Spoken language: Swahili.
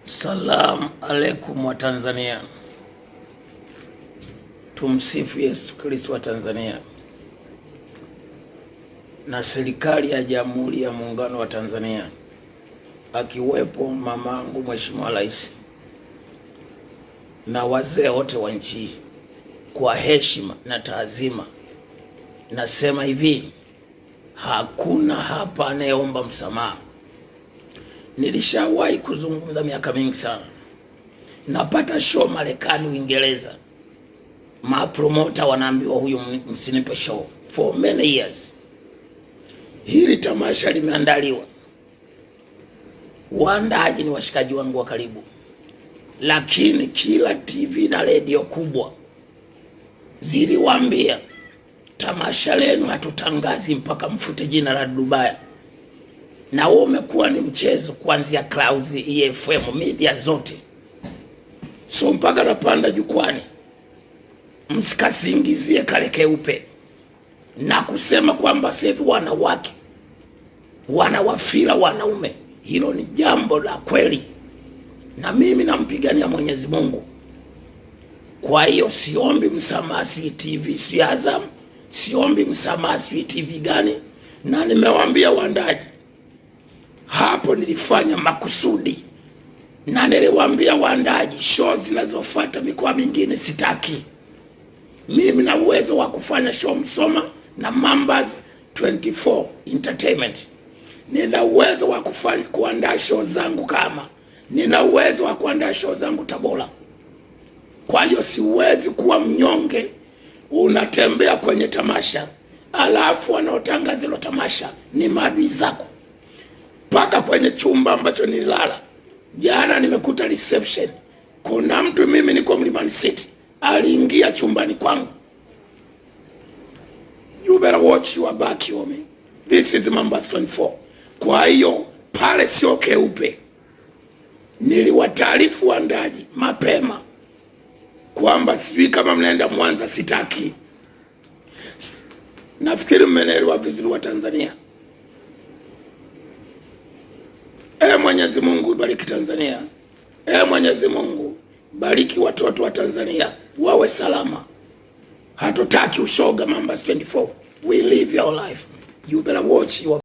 Salamu alaikum wa Tanzania. Tumsifu Yesu Kristo wa Tanzania. Na serikali ya Jamhuri ya Muungano wa Tanzania, akiwepo mamangu Mheshimiwa Rais na wazee wote wa nchi, kwa heshima na taazima nasema hivi: hakuna hapa anayeomba msamaha. Nilishawahi kuzungumza miaka mingi sana. Napata show Marekani, Uingereza, mapromota wanaambiwa huyu msinipe show for many years. Hili tamasha limeandaliwa, waandaji ni washikaji wangu wa karibu, lakini kila TV na radio kubwa ziliwaambia tamasha lenu hatutangazi mpaka mfute jina la Dubai. Na huo umekuwa ni mchezo kuanzia Clouds, EFM, media zote. So mpaka napanda jukwani, msikasingizie kale keupe na kusema kwamba sasa wanawake wanawafila wanaume. Hilo ni jambo la kweli, na mimi nampigania Mwenyezi Mungu. Kwa hiyo siombi msamaha si TV si Azam, siombi msamaha si TV gani, na nimewaambia waandaji hapo nilifanya makusudi, na niliwaambia waandaji show zinazofuata mikoa mingine sitaki. Mimi na uwezo wa kufanya show Msoma na Mambas 24 Entertainment. Nina uwezo wa kuandaa show zangu kama. Nina uwezo wa kuandaa show zangu Tabora. Kwa hiyo siwezi kuwa mnyonge unatembea kwenye tamasha alafu wanaotangaza hilo tamasha ni maadui zako. Paka kwenye chumba ambacho nilala jana nimekuta reception, kuna mtu, mimi niko Mlimani City, aliingia chumbani kwangu. You better watch your back, homie. This is Mambas 24. Kwa hiyo pale sio keupe. Niliwataarifu waandaji mapema kwamba sijui kama mnaenda Mwanza sitaki. Nafikiri mmenielewa vizuri wa Tanzania. Mwenyezi Mungu bariki Tanzania. Mwenyezi Mungu bariki watoto wa Tanzania wawe salama. Hatutaki ushoga Mambas 24. We live your life. You better watch your